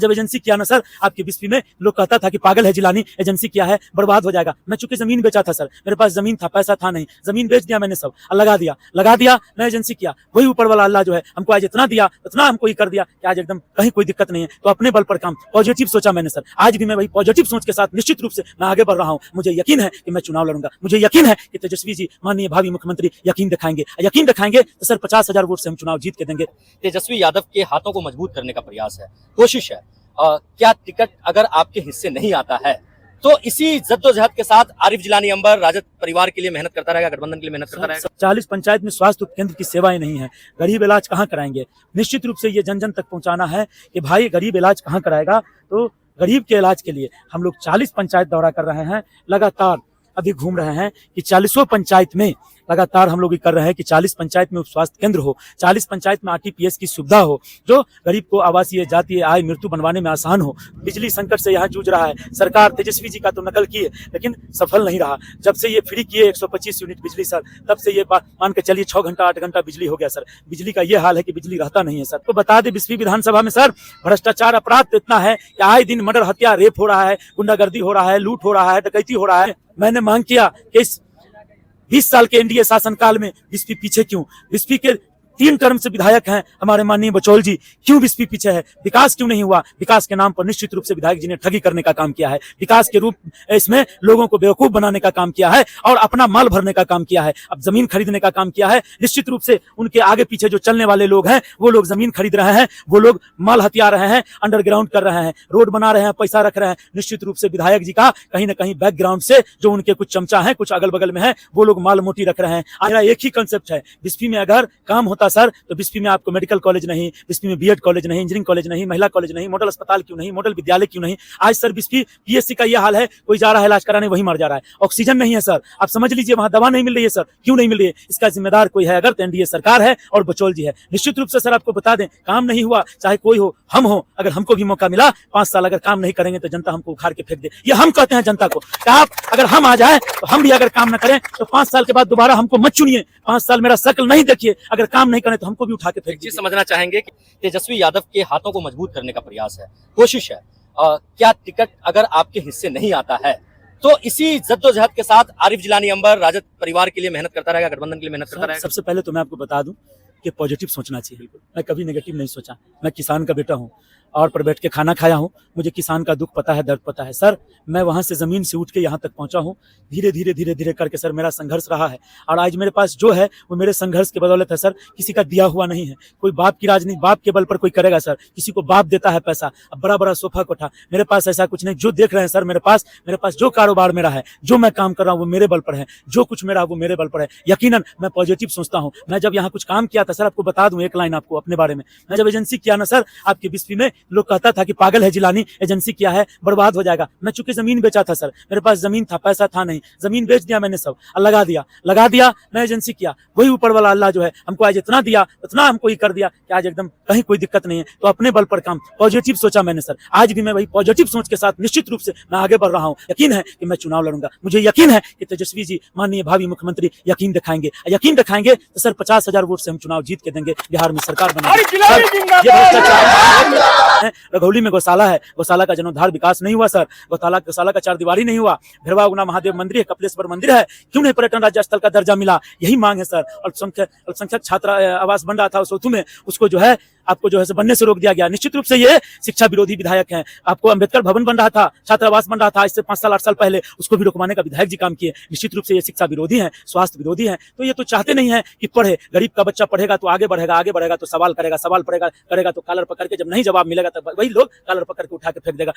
जब एजेंसी किया ना सर आपकी बिस्फी में, लोग कहता था कि पागल है जिलानी, एजेंसी किया है बर्बाद हो जाएगा। मैं चूंकि जमीन बेचा था सर, मेरे पास जमीन था, पैसा था नहीं, जमीन बेच दिया मैंने सब, लगा दिया मैं एजेंसी किया। वही ऊपर वाला अल्लाह जो है हमको आज इतना दिया, इतना हमको ही कर दिया कि आज एकदम कहीं कोई दिक्कत नहीं है। तो अपने बल पर काम, पॉजिटिव सोचा मैंने सर। आज भी मैं वही पॉजिटिव सोच के साथ निश्चित रूप से मैं आगे बढ़ रहा हूँ। मुझे यकीन है कि मैं चुनाव लड़ूंगा, मुझे यकीन है कि तेजस्वी जी माननीय भावी मुख्यमंत्री यकीन दिखाएंगे तो सर 50,000 वोट से हम चुनाव जीत के देंगे। तेजस्वी यादव के हाथों को मजबूत करने का प्रयास है, कोशिश है। क्या टिकट अगर आपके हिस्से नहीं आता है तो इसी जद्दोजहद के साथ आरिफ जिलानी अंबर राजद परिवार के लिए मेहनत करता रहेगा, गठबंधन के लिए मेहनत करता रहेगा। 40 पंचायत में स्वास्थ्य केंद्र की सेवाएं नहीं है, गरीब इलाज कहाँ कराएंगे? निश्चित रूप से ये जन जन तक पहुंचाना है कि भाई गरीब इलाज कहाँ कराएगा। तो गरीब के इलाज के लिए हम लोग 40 पंचायत दौरा कर रहे हैं, लगातार अभी घूम रहे हैं कि 40 पंचायत में लगातार हम लोग ये कर रहे हैं कि 40 पंचायत में उप स्वास्थ्य केंद्र हो, 40 पंचायत में आरटीपीएस की सुविधा हो, जो गरीब को आवासीय जातीय आय मृत्यु बनवाने में आसान हो। बिजली संकट से यहाँ जूझ रहा है सरकार, तेजस्वी जी का तो नकल की है लेकिन सफल नहीं रहा। जब से ये फ्री किए 125 यूनिट बिजली सर, तब से ये मान के चलिए 6 घंटा 8 घंटा बिजली हो गया सर। बिजली का ये हाल है कि बिजली रहता नहीं है सर। तो बता दें बिस्फी विधानसभा में सर भ्रष्टाचार अपराध तो इतना है कि आए दिन मर्डर, हत्या, रेप हो रहा है, गुंडागर्दी हो रहा है, लूट हो रहा है, डकैती हो रहा है। मैंने मांग किया कि इस 20 साल के एनडीए शासनकाल में बिस्फी पीछे क्यों? बिस्फी के 3 टर्म से विधायक हैं हमारे माननीय बचौल जी, क्यों बिस्फी पीछे है? विकास क्यों नहीं हुआ? विकास के नाम पर निश्चित रूप से विधायक जी ने ठगी करने का काम किया है। विकास के रूप इसमें लोगों को बेवकूफ बनाने का काम किया है और अपना माल भरने का काम किया है। अब जमीन खरीदने का काम किया है। निश्चित रूप से उनके आगे पीछे जो चलने वाले लोग हैं वो लोग जमीन खरीद रहे हैं, वो लोग माल हथिया रहे हैं, अंडरग्राउंड कर रहे हैं, रोड बना रहे हैं, पैसा रख रहे हैं। निश्चित रूप से विधायक जी का कहीं ना कहीं बैकग्राउंड से जो उनके कुछ चमचा है, कुछ अगल बगल में है, वो लोग माल मोटी रख रहे हैं। मेरा एक ही कंसेप्ट है, बिस्फी में अगर काम होता सर तो बिस्फी में आपको मेडिकल कॉलेज नहीं, बिस्फी में बीएड कॉलेज नहीं, इंजीनियरिंग कॉलेज नहीं, महिला कॉलेज नहीं, मॉडल अस्पताल क्यों नहीं, मॉडल विद्यालय क्यों नहीं? आज सर बिस्फी पीएससी का यह हाल है, कोई जा रहा है इलाज कराने वही मर जा रहा है। ऑक्सीजन नहीं है सर, आप समझ लीजिए वहां दवा नहीं मिल रही है सर। क्यों नहीं मिल रही है? इसका जिम्मेदार कोई है अगर तो एनडीए सरकार है और बचौल जी है। निश्चित रूप से सर आपको बता दें, काम नहीं हुआ, चाहे कोई हो, हम हो, अगर हमको भी मौका मिला 5 साल अगर काम नहीं करेंगे तो जनता हमको उखाड़ के फेंक दे। ये हम कहते हैं जनता को कि आप अगर हम आ जाए तो हम भी अगर काम न करें तो 5 साल के बाद दोबारा हमको मत चुनिए, 5 साल मेरा शक्ल नहीं देखिए, अगर काम नहीं करें तो हमको भी उठा के फेंक दीजिए। समझना चाहेंगे कि तेजस्वी यादव के हाथों को मजबूत करने का प्रयास है, कोशिश है। क्या टिकट अगर आपके हिस्से नहीं आता है तो इसी जद्दोजहद के साथ आरिफ जिलानी अंबर राजद परिवार के लिए मेहनत करता रहेगा, गठबंधन के लिए मेहनत करता रहेगा। सबसे पहले तो मैं आपको बता दूं कि पॉजिटिव सोचना चाहिए। मैं कभी नेगेटिव नहीं सोचा। मैं किसान का बेटा हूँ और पर बैठ के खाना खाया हूँ, मुझे किसान का दुख पता है, दर्द पता है सर। मैं वहां से जमीन से उठ के यहाँ तक पहुंचा हूँ, धीरे धीरे करके सर मेरा संघर्ष रहा है और आज मेरे पास जो है वो मेरे संघर्ष के बदौलत है सर। किसी का दिया हुआ नहीं है, कोई बाप की राज नहीं, बाप के बल पर कोई करेगा सर। किसी को बाप देता है पैसा, अब बड़ा बड़ा सोफा कोठा, मेरे पास ऐसा कुछ नहीं। जो देख रहे हैं सर मेरे पास जो कारोबार मेरा है, जो मैं काम कर रहा हूँ वो मेरे बल पर है, जो कुछ मेरा वो मेरे बल पर है। यकीनन मैं पॉजिटिव सोचता हूँ। मैं जब यहाँ कुछ काम किया था सर, आपको बता दूं एक लाइन आपको अपने बारे में, मैं जब एजेंसी किया ना सर आपकी बिस्फी में, लोग कहता था कि पागल है जिलानी, एजेंसी किया है बर्बाद हो जाएगा। मैं चूंकि जमीन बेचा था सर, मेरे पास जमीन था, पैसा था नहीं, जमीन बेच दिया मैंने सब, लगा दिया मैं एजेंसी किया। वही ऊपर वाला अल्लाह जो है हमको आज इतना दिया, इतना हमको ही कर दिया कि आज एकदम कहीं कोई दिक्कत नहीं है। तो अपने बल पर काम, पॉजिटिव सोचा मैंने सर। आज भी मैं वही पॉजिटिव सोच के साथ निश्चित रूप से मैं आगे बढ़ रहा हूँ। यकीन है कि मैं चुनाव लड़ूंगा, मुझे यकीन है कि तेजस्वी जी माननीय भावी मुख्यमंत्री यकीन दिखाएंगे तो सर 50,000 वोट से हम चुनाव जीत के देंगे, बिहार में सरकार बनाएंगे। रघौली में गौशाला है, गौशाला का जीर्णोद्धार विकास नहीं हुआ सर। गौशाला का 4 दीवारी नहीं हुआ। भिरवा गुना महादेव मंदिर है, कपिलेश्वर मंदिर है, क्यों नहीं पर्यटन राज्य स्थल का दर्जा मिला? यही मांग है सर। अल्पसंख्यक छात्रा आवास बन रहा था सोथू में, उसको जो है आपको जो है बनने से रोक दिया गया। निश्चित रूप से ये शिक्षा विरोधी विधायक हैं। आपको अंबेडकर भवन बन रहा था, छात्रावास बन रहा था इससे 5 साल 8 साल पहले, उसको भी रुकवाने का विधायक जी काम किए। निश्चित रूप से ये शिक्षा विरोधी हैं, स्वास्थ्य विरोधी हैं। तो ये तो चाहते नहीं है कि पढ़े, गरीब का बच्चा पढ़ेगा तो आगे बढ़ेगा तो सवाल करेगा तो कॉलर पकड़ के जब नहीं जवाब मिलेगा तब वही लोग कॉलर पकड़ के उठा के फेंक देगा।